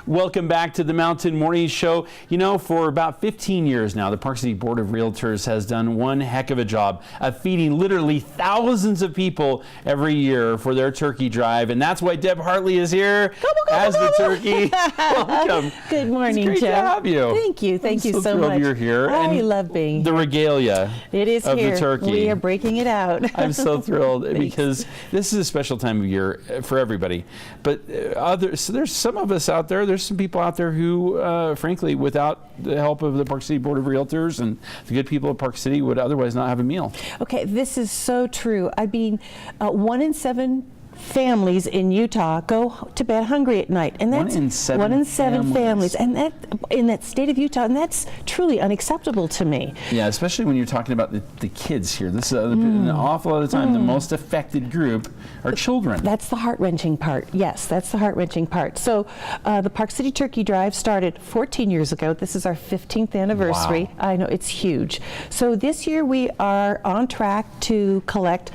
Welcome back to the Mountain Morning Show. You know, for about 15 years now, the Park City Board of Realtors has done one heck of a job of feeding literally thousands of people every year for their turkey drive. And that's why Deb Hartley is here as the turkey. Welcome. Good morning, it's great Joe. to have you. Thank you. Thank you so thrilled much. You're here. I love being the here. regalia It is of here. the turkey. We are breaking it out. I'm so thrilled because this is a special time of year for everybody. But so there's some of us out there, there's some people out there who, frankly, without the help of the Park City Board of Realtors and the good people of Park City, would otherwise not have a meal. Okay, this is so true. I mean, 1 in 7 families in Utah go to bed hungry at night, and that's 1 in 7 families, and that in that state of Utah, and that's truly unacceptable to me. Yeah, especially when you're talking about the kids here. This is an awful lot of the time the most affected group are children. That's the heart-wrenching part. Yes, that's the heart-wrenching part. So the Park City Turkey Drive started 14 years ago. This is our 15th anniversary. Wow. I know, it's huge. So this year we are on track to collect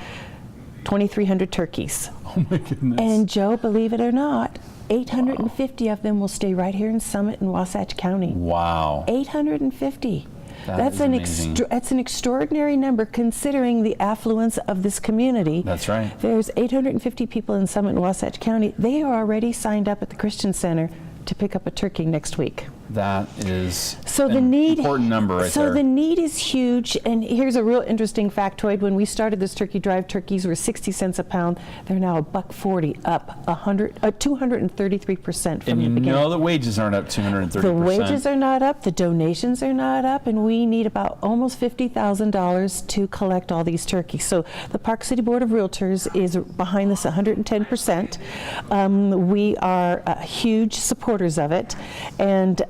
2,300 turkeys. Oh my goodness. And Joe, believe it or not, 850 of them will stay right here in Summit and Wasatch County. Wow. 850. That's amazing. That's an extraordinary number considering the affluence of this community. That's right. There's 850 people in Summit and Wasatch County. They are already signed up at the Christian Center to pick up a turkey next week. That is important number right there. So the need is huge, and here's a real interesting factoid. When we started this turkey drive, turkeys were 60 cents a pound. They're now $1.40, up 233% from and the beginning. You know the wages aren't up 230%. The wages are not up, the donations are not up, and we need about almost $50,000 to collect all these turkeys. So the Park City Board of Realtors is behind this 110%. We are huge supporters of it, and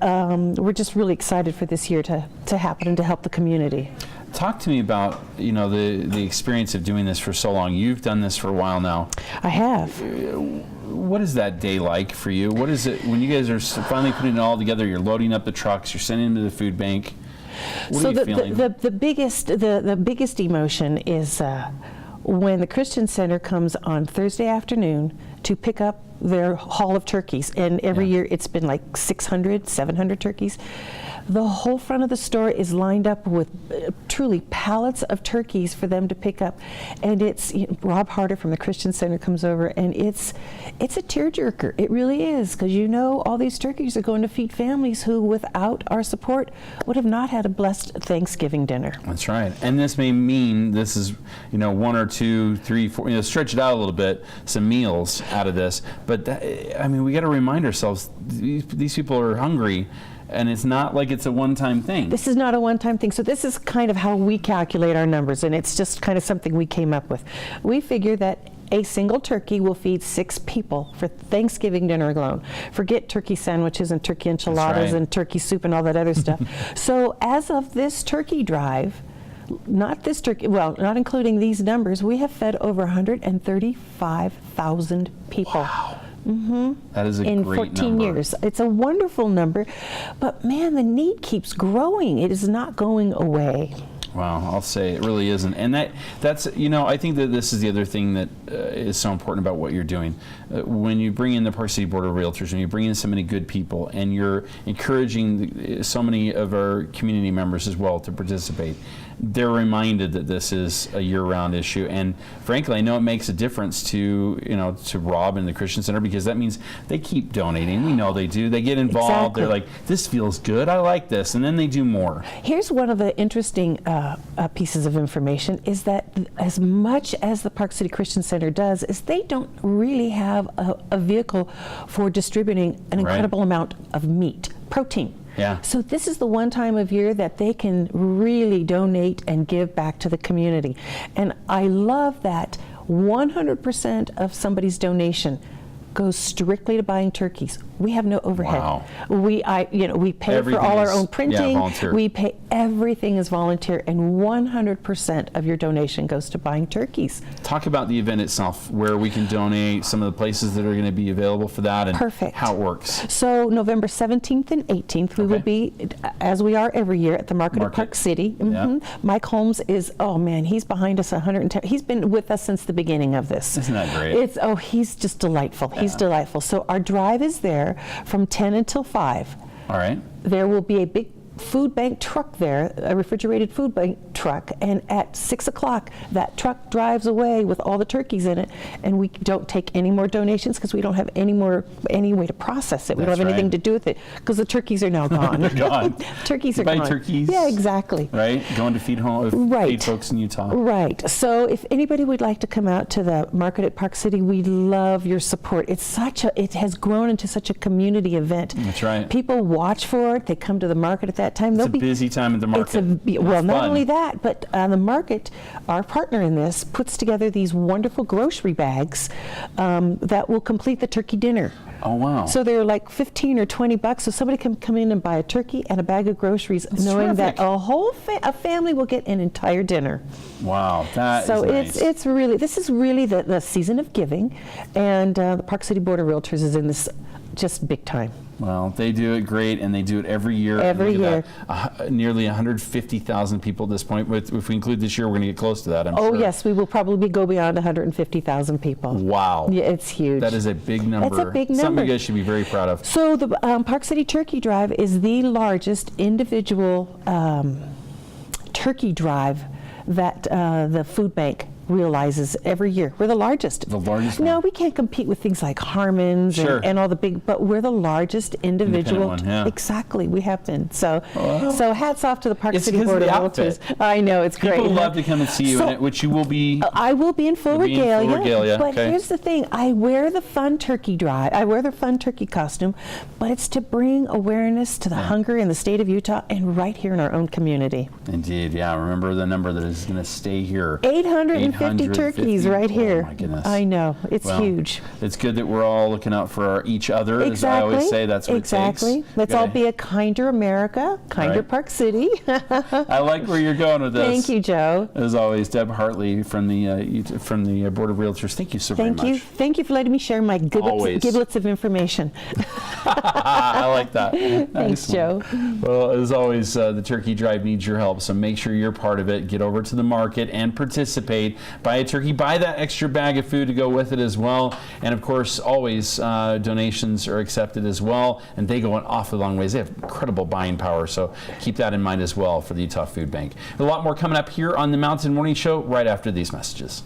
we're just really excited for this year to happen and to help the community. Talk to me about, you know, the experience of doing this for so long. You've done this for a while now. I have. What is that day like for you? What is it when you guys are finally putting it all together? You're loading up the trucks. You're sending them to the food bank. What are you feeling? The biggest emotion is when the Christian Center comes on Thursday afternoon to pick up their haul of turkeys, and every year it's been like 600, 700 turkeys. The whole front of the store is lined up with truly pallets of turkeys for them to pick up, and it's Rob Harder from the Christian Center comes over, and it's a tearjerker. It really is, because you know all these turkeys are going to feed families who, without our support, would have not had a blessed Thanksgiving dinner. That's right, and this may mean this is 1 or 2, 3, 4. Stretch it out a little bit, some meals out of this. But I mean, we got to remind ourselves these people are hungry. And it's not like it's a one-time thing. This is not a one-time thing. So this is kind of how we calculate our numbers, and it's just kind of something we came up with. We figure that a single turkey will feed 6 people for Thanksgiving dinner alone. Forget turkey sandwiches and turkey enchiladas and turkey soup and all that other stuff. So as of this turkey drive, not including these numbers, we have fed over 135,000 people. Wow. That is a great number. In 14 years. It's a wonderful number, but man, the need keeps growing. It is not going away. Wow, I'll say it really isn't. And that's, I think that this is the other thing that is so important about what you're doing. When you bring in the Park City Board of Realtors, and you bring in so many good people, and you're encouraging so many of our community members as well to participate, they're reminded that this is a year-round issue. And frankly, I know it makes a difference to Rob and the Christian Center, because that means they keep donating. We know they do. They get involved. Exactly. They're like, this feels good. I like this. And then they do more. Here's one of the interesting pieces of information is that as much as the Park City Christian Center does, is they don't really have a vehicle for distributing an incredible amount of meat, protein. Yeah. So this is the one time of year that they can really donate and give back to the community. And I love that 100% of somebody's donation goes strictly to buying turkeys. We have no overhead. Wow. We pay for all our own printing. Volunteer. We pay, everything is volunteer, and 100% of your donation goes to buying turkeys. Talk about the event itself, where we can donate, some of the places that are going to be available for that, and how it works. So November 17th and 18th, we will be, as we are every year, at the Market at Park City. Mike Holmes is, oh man, he's behind us 110. He's been with us since the beginning of this. Isn't that great? He's just delightful. He's delightful. So our drive is there from 10 until 5. All right. There will be a big food bank truck there, a refrigerated food bank truck, and at 6 o'clock that truck drives away with all the turkeys in it, and we don't take any more donations because we don't have any way to process it. We don't have anything to do with it because the turkeys are now gone. They're gone. Turkeys are Buy gone. turkeys. Yeah, exactly. Right, going to feed folks in Utah. Right. So if anybody would like to come out to the market at Park City, we love your support. It has grown into such a community event. That's right. People watch for it. They come to the market at that time. It's a busy time at the market. Well, not fun. only that, but the market, our partner in this, puts together these wonderful grocery bags that will complete the turkey dinner. Oh, wow. So they're like 15 or 20 bucks. So somebody can come in and buy a turkey and a bag of groceries, knowing terrific. that a whole family will get an entire dinner. Wow, that So is nice. it's really, this is really the season of giving, and the Park City Board of Realtors is in this just big time. Well, they do it great, and they do it every year. Every Look year. at that. Nearly 150,000 people at this point. If we include this year, we're going to get close to that, I'm sure. Oh, yes, we will probably go beyond 150,000 people. Wow. Yeah, it's huge. That is a big number. It's a big number. Something you guys should be very proud of. So the Park City Turkey Drive is the largest individual turkey drive that the food bank realizes every year. We're the largest. The largest No, one. we can't compete with things like Harmon's Sure. and all the big, but we're the largest individual. Independent one, yeah. Exactly, we have been. So, Wow. so hats off to the Park It's City 'cause Board of of the outfit. Realtors. I know, it's great. People love to come and see you So- in it, which you will be. I will be in full You'll be in full regalia, regalia, but okay. here's the thing: I wear the fun turkey drive. I wear the fun turkey costume, but it's to bring awareness to the hunger in the state of Utah and right here in our own community. Indeed, yeah. Remember the number that is going to stay here. 850 turkeys right here. Oh my goodness. I know, it's Well, huge. It's good that we're all looking out for each other. Exactly. As I always say, that's what exactly. it takes. Let's all be a kinder America, kinder Right. Park City. I like where you're going with this. Thank you, Joe. As always, Deb Hartley from the Board of Realtors. Thank you so very Thank much. you. Thank you for letting me share my Always. giblets of information. I like that. Thanks, Joe. Well, as always, the Turkey Drive needs your help, so make sure you're part of it. Get over to the market and participate. Buy a turkey. Buy that extra bag of food to go with it as well. And of course, always donations are accepted as well, and they go an awfully long ways. They have incredible buying power, so keep that in mind as well for the Utah Food Bank. A lot more coming up here on the Mountain Morning Show right after these messages.